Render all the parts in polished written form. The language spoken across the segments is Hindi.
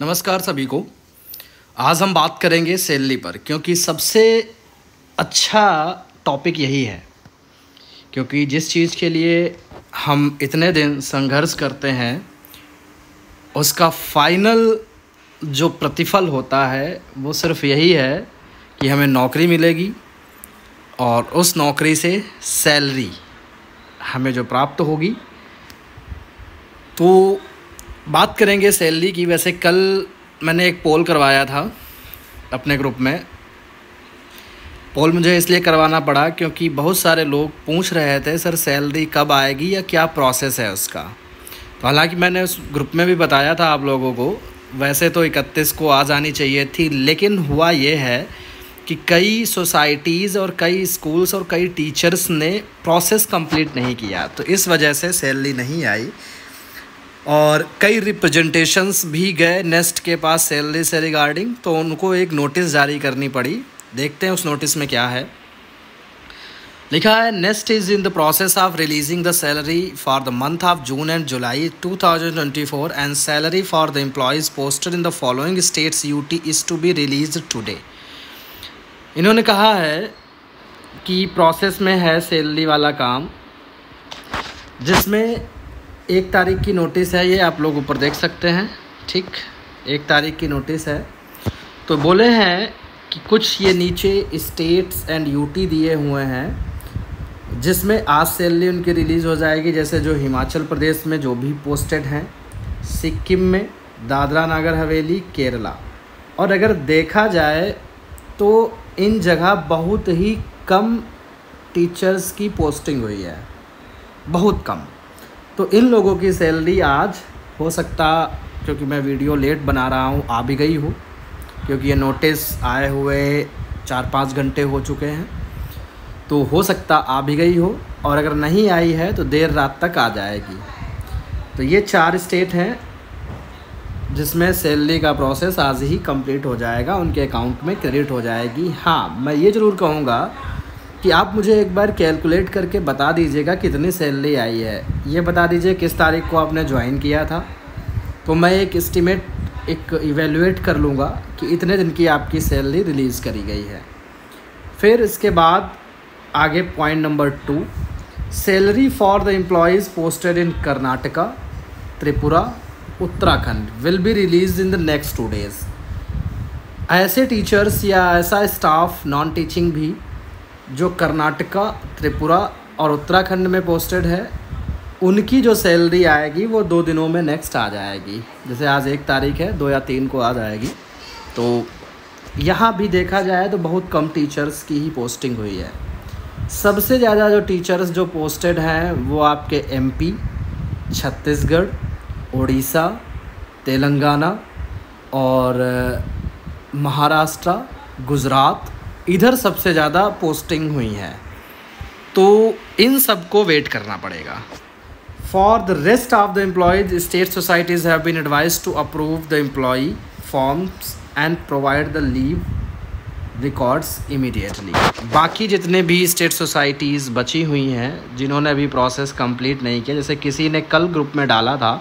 नमस्कार सभी को। आज हम बात करेंगे सैलरी पर, क्योंकि सबसे अच्छा टॉपिक यही है। क्योंकि जिस चीज़ के लिए हम इतने दिन संघर्ष करते हैं उसका फाइनल जो प्रतिफल होता है वो सिर्फ यही है कि हमें नौकरी मिलेगी और उस नौकरी से सैलरी हमें जो प्राप्त होगी। तो बात करेंगे सैलरी की। वैसे कल मैंने एक पोल करवाया था अपने ग्रुप में। पोल मुझे इसलिए करवाना पड़ा क्योंकि बहुत सारे लोग पूछ रहे थे सर सैलरी कब आएगी या क्या प्रोसेस है उसका। तो हालांकि मैंने उस ग्रुप में भी बताया था आप लोगों को, वैसे तो 31 को आ जानी चाहिए थी, लेकिन हुआ ये है कि कई सोसाइटीज़ और कई स्कूल्स और कई टीचर्स ने प्रोसेस कंप्लीट नहीं किया, तो इस वजह से सैलरी नहीं आई। और कई रिप्रेजेंटेशंस भी गए नेस्ट के पास सैलरी से रिगार्डिंग, तो उनको एक नोटिस जारी करनी पड़ी। देखते हैं उस नोटिस में क्या है। लिखा है, NEST is in the process of releasing the salary for the month of June and July 2024 and salary for the employees posted in the following states UT is to be release today. इन्होंने कहा है कि प्रोसेस में है सैलरी वाला काम, जिसमें 1 तारीख की नोटिस है। ये आप लोग ऊपर देख सकते हैं, ठीक 1 तारीख की नोटिस है। तो बोले हैं कि कुछ ये नीचे स्टेट्स एंड यूटी दिए हुए हैं जिसमें आज सैलरी उनकी रिलीज़ हो जाएगी। जैसे जो हिमाचल प्रदेश में जो भी पोस्टेड हैं, सिक्किम में, दादरा नगर हवेली, केरला। और अगर देखा जाए तो इन जगह बहुत ही कम टीचर्स की पोस्टिंग हुई है, बहुत कम। तो इन लोगों की सैलरी आज हो सकता, क्योंकि मैं वीडियो लेट बना रहा हूँ, आ भी गई हो, क्योंकि ये नोटिस आए हुए 4-5 घंटे हो चुके हैं। तो हो सकता आ भी गई हो, और अगर नहीं आई है तो देर रात तक आ जाएगी। तो ये 4 स्टेट हैं जिसमें सैलरी का प्रोसेस आज ही कंप्लीट हो जाएगा, उनके अकाउंट में क्रेडिट हो जाएगी। हाँ, मैं ये ज़रूर कहूँगा कि आप मुझे एक बार कैलकुलेट करके बता दीजिएगा कितनी सैलरी आई है। ये बता दीजिए किस तारीख को आपने ज्वाइन किया था, तो मैं एक एस्टीमेट, एक इवेलुएट कर लूँगा कि इतने दिन की आपकी सैलरी रिलीज़ करी गई है। फिर इसके बाद आगे point number 2, salary for the employees posted in Karnataka, Tripura, Uttarakhand will be release in the next 2 days. ऐसे टीचर्स या ऐसा स्टाफ नॉन टीचिंग भी जो कर्नाटका, त्रिपुरा और उत्तराखंड में पोस्टेड है, उनकी जो सैलरी आएगी वो 2 दिनों में नेक्स्ट आ जाएगी। जैसे आज 1 तारीख है, 2 या 3 को आ जाएगी। तो यहाँ भी देखा जाए तो बहुत कम टीचर्स की ही पोस्टिंग हुई है। सबसे ज़्यादा जो टीचर्स जो पोस्टेड हैं वो आपके MP, छत्तीसगढ़, उड़ीसा, तेलंगाना और महाराष्ट्र, गुजरात, इधर सबसे ज़्यादा पोस्टिंग हुई है। तो इन सब को वेट करना पड़ेगा। For the rest of the employees, state societies have been advised to approve the employee forms and provide the leave records immediately. बाकी जितने भी स्टेट सोसाइटीज़ बची हुई हैं जिन्होंने अभी प्रोसेस कंप्लीट नहीं किया, जैसे किसी ने कल ग्रुप में डाला था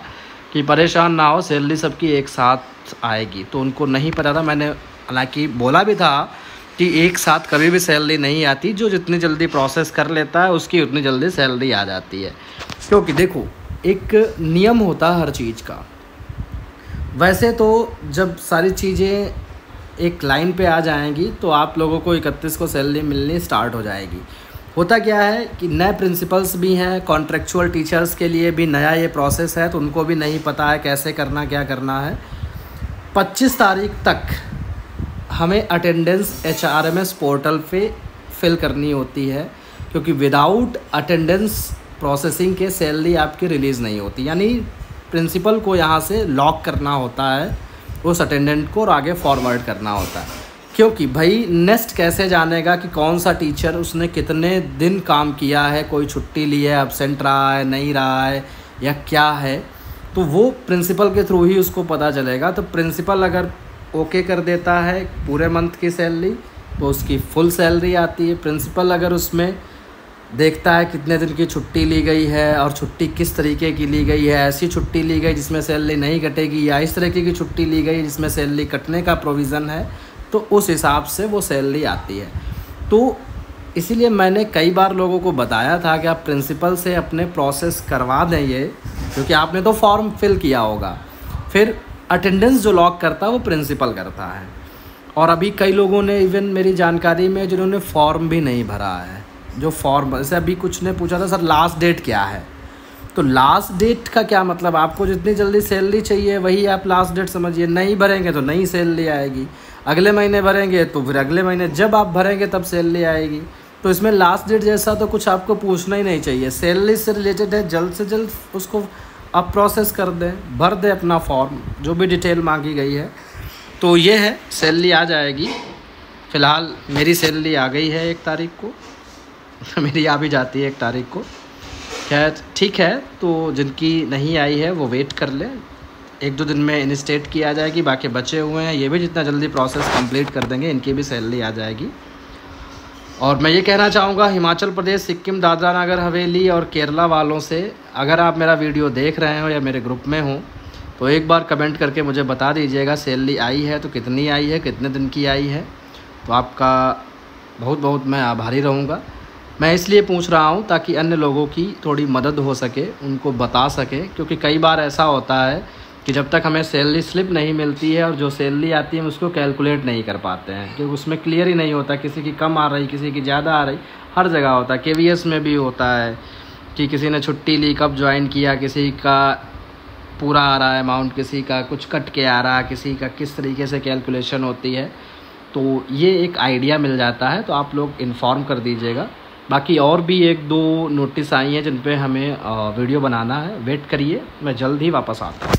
कि परेशान ना हो सैलरी सबकी एक साथ आएगी, तो उनको नहीं पता था। मैंने हालांकि बोला भी था कि एक साथ कभी भी सैलरी नहीं आती, जो जितनी जल्दी प्रोसेस कर लेता है उसकी उतनी जल्दी सैलरी आ जाती है। क्योंकि देखो, एक नियम होता है हर चीज़ का। वैसे तो जब सारी चीज़ें एक लाइन पे आ जाएंगी तो आप लोगों को 31 को सैलरी मिलनी स्टार्ट हो जाएगी। होता क्या है कि नए प्रिंसिपल्स भी हैं, कॉन्ट्रेक्चुअल टीचर्स के लिए भी नया ये प्रोसेस है, तो उनको भी नहीं पता है कैसे करना, क्या करना है। 25 तारीख तक हमें अटेंडेंस HRMS पोर्टल पे फिल करनी होती है, क्योंकि विदाउट अटेंडेंस प्रोसेसिंग के सैलरी आपकी रिलीज़ नहीं होती। यानी प्रिंसिपल को यहाँ से लॉक करना होता है उस अटेंडेंट को और आगे फॉरवर्ड करना होता है। क्योंकि भाई नेक्स्ट कैसे जानेगा कि कौन सा टीचर उसने कितने दिन काम किया है, कोई छुट्टी ली है, एब्सेंट रहा है, नहीं रहा है या क्या है, तो वो प्रिंसिपल के थ्रू ही उसको पता चलेगा। तो प्रिंसिपल अगर ओके कर देता है पूरे मंथ की सैलरी तो उसकी फुल सैलरी आती है। प्रिंसिपल अगर उसमें देखता है कितने दिन की छुट्टी ली गई है और छुट्टी किस तरीके की ली गई है। ऐसी छुट्टी ली गई जिसमें सैलरी नहीं कटेगी या इस तरीके की छुट्टी ली गई जिसमें सैलरी कटने का प्रोविज़न है, तो उस हिसाब से वो सैलरी आती है। तो इसीलिए मैंने कई बार लोगों को बताया था कि आप प्रिंसिपल से अपने प्रोसेस करवा दें ये, क्योंकि आपने तो फॉर्म फिल किया होगा। फिर अटेंडेंस जो लॉक करता है वो प्रिंसिपल करता है। और अभी कई लोगों ने इवन मेरी जानकारी में जिन्होंने फॉर्म भी नहीं भरा है, जो फॉर्म, जैसे अभी कुछ ने पूछा था सर लास्ट डेट क्या है, तो लास्ट डेट का क्या मतलब, आपको जितनी जल्दी सैलरी चाहिए वही आप लास्ट डेट समझिए। नहीं भरेंगे तो नई सैलरी आएगी, अगले महीने भरेंगे तो फिर अगले महीने जब आप भरेंगे तब सैलरी आएगी। तो इसमें लास्ट डेट जैसा तो कुछ आपको पूछना ही नहीं चाहिए। सैलरी से रिलेटेड है, जल्द से जल्द उसको आप प्रोसेस कर दें, भर दें अपना फॉर्म, जो भी डिटेल मांगी गई है। तो ये है, सैलरी आ जाएगी। फ़िलहाल मेरी सैलरी आ गई है 1 तारीख को मेरी आ भी जाती है 1 तारीख को। खैर ठीक है, तो जिनकी नहीं आई है वो वेट कर लें, 1-2 दिन में इनस्टेट की आ जाएगी। बाकी बचे हुए हैं ये भी जितना जल्दी प्रोसेस कंप्लीट कर देंगे, इनकी भी सैलरी आ जाएगी। और मैं ये कहना चाहूँगा हिमाचल प्रदेश, सिक्किम, दादरा नगर हवेली और केरला वालों से, अगर आप मेरा वीडियो देख रहे हो या मेरे ग्रुप में हो तो एक बार कमेंट करके मुझे बता दीजिएगा सैलरी आई है तो कितनी आई है, कितने दिन की आई है। तो आपका बहुत बहुत मैं आभारी रहूँगा। मैं इसलिए पूछ रहा हूँ ताकि अन्य लोगों की थोड़ी मदद हो सके, उनको बता सके, क्योंकि कई बार ऐसा होता है कि जब तक हमें सैलरी स्लिप नहीं मिलती है और जो सैलरी आती है हम उसको कैलकुलेट नहीं कर पाते हैं, क्योंकि उसमें क्लियर ही नहीं होता, किसी की कम आ रही, किसी की ज़्यादा आ रही, हर जगह होता है। KVS में भी होता है कि किसी ने छुट्टी ली, कब ज्वाइन किया, किसी का पूरा आ रहा है अमाउंट, किसी का कुछ कट के आ रहा है, किसी का किस तरीके से कैलकुलेशन होती है। तो ये एक आइडिया मिल जाता है, तो आप लोग इन्फॉर्म कर दीजिएगा। बाकी और भी 1-2 नोटिस आई हैं जिन पे हमें वीडियो बनाना है, वेट करिए, मैं जल्द ही वापस आता हूँ।